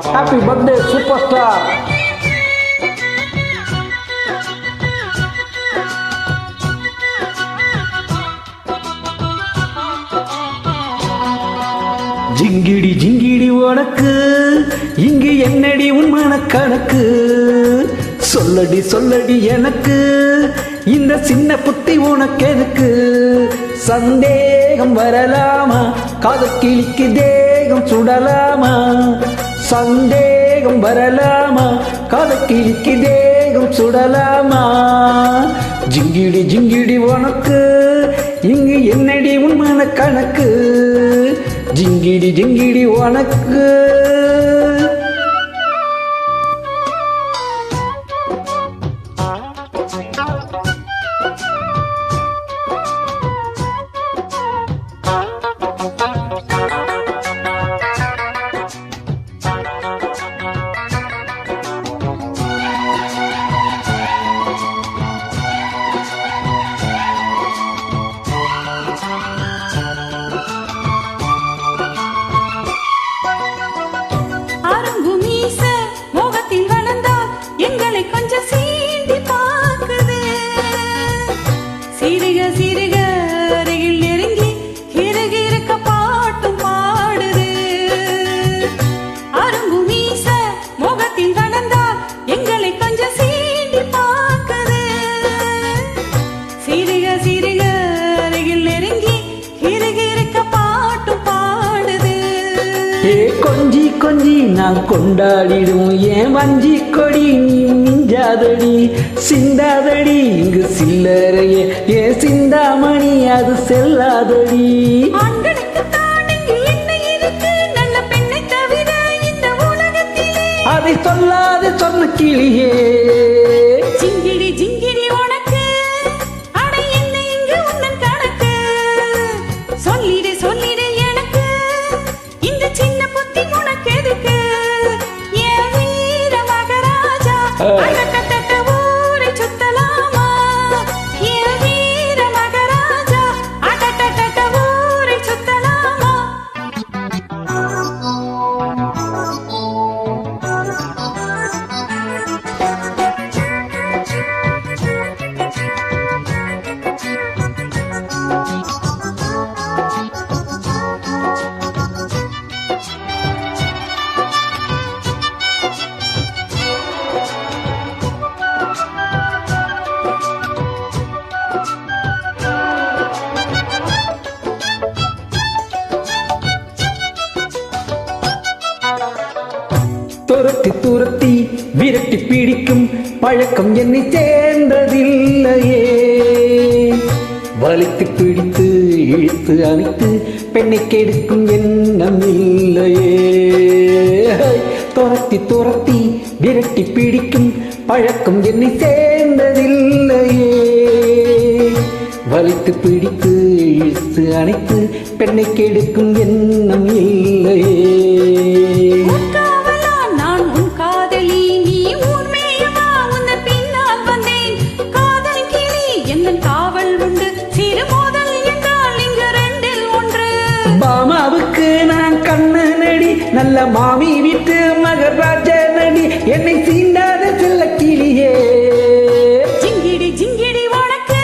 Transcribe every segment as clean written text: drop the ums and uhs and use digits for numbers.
Happy birthday, superstar! ஜிங்கிடி ஜிங்கிடி உனக்கு இங்கு என்னடி உன் மனக்கணக்கு சொல்லடி சொல்லடி எனக்கு இந்த சின்ன புத்தி உனக்கு எதுக்கு சந்தேகம் வரலாமா காதல் கிளிக்கு தேகம் சுடலாமா சந்தேகம் வரலாமா காதல் கிளிக்கு தேகம் சுடலாமா ஜிங்கிடி ஜிங்கிடி உனக்கு இங்கு என்னடி உன் மனக்கணக்கு ஜிங்கிடி ஜிங்கிடி உனக்கு கொஞ்சம் சீண்டி பார்க்குது சிறுக சிறுக அருகில் நெருங்கி கிறுகிறுக்க பாட்டும் பாடுது அரும்பு மீச முகத்தில் வளர்ந்தால் எங்களை கொஞ்சம் சீண்டி பார்க்குது சிறுக சிறுக அருகில் நெருங்கி கிறுகிறுக்க பாட்டும் பாடுது கொஞ்சி கொஞ்சி நான் கொண்டாடிடும் ஏன் வஞ்சி கொடி நீ மிஞ்சாதடி சிந்தாதடி இங்கு சில்லறையே ஏன் சிந்தாமணி அது செல்லாதடி அதை சொல்லாத சொன்ன கிளியே ஜிங்கிடி ஜிங்கிடி உனக்கு அட என்ன இங்கு உன்னன் கணக்கு சொல்லிடு சொல்லிடு எனக்கு இந்த சின்ன புத்தி உனக்கு எதுக்கு ஏன் வீர மகராஜா அடக்கத்தட்ட ஊரை சுத்தலாமா ஏன் வீர மகராஜா அடக்கத்தட்ட ஊரை சுத்தலாமா துரத்தி துரத்தி விரட்டி பிடிக்கும் பழக்கம் என்னை சேர்ந்ததில்லையே வலித்து பிடித்து இழுத்து அணைத்து பெண்ணை கெடுக்கும் எண்ணம் இல்லையே துரத்தி துரத்தி விரட்டி பிடிக்கும் பழக்கம் என்னை சேர்ந்ததில்லையே வலித்து பிடித்து இழுத்து அணைத்து பெண்ணை கெடுக்கும் எண்ணம் இல்லையே மாமாவுக்கு நான் கண்ண நடி நல்ல மாமி வீட்டு மகராஜ நடி என்னை சீண்டாத செல்ல கிளியே ஜிங்கிடி ஜிங்கிடி உனக்கு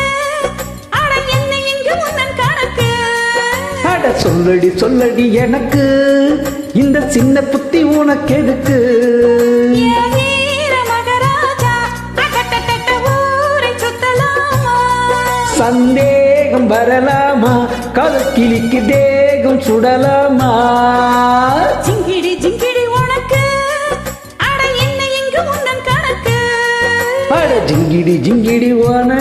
அட என்ன இங்கு உன்னன் கணக்கு அட சொல்லடி சொல்லடி எனக்கு இந்த சின்ன புத்தி உனக்கு எதுக்கு வீர மகராஜா அடக்கத்தட்ட ஊரை சுத்தலாமா சந்தேகம் வரலாமா காதல் கிளிக்கு தேகம் சுடலாமா ஜிங்கிடி ஜிங்கிடி உனக்கு அட என்ன இங்கு உன்னன் கணக்கு அட ஜிங்கிடி ஜிங்கிடி உனக்கு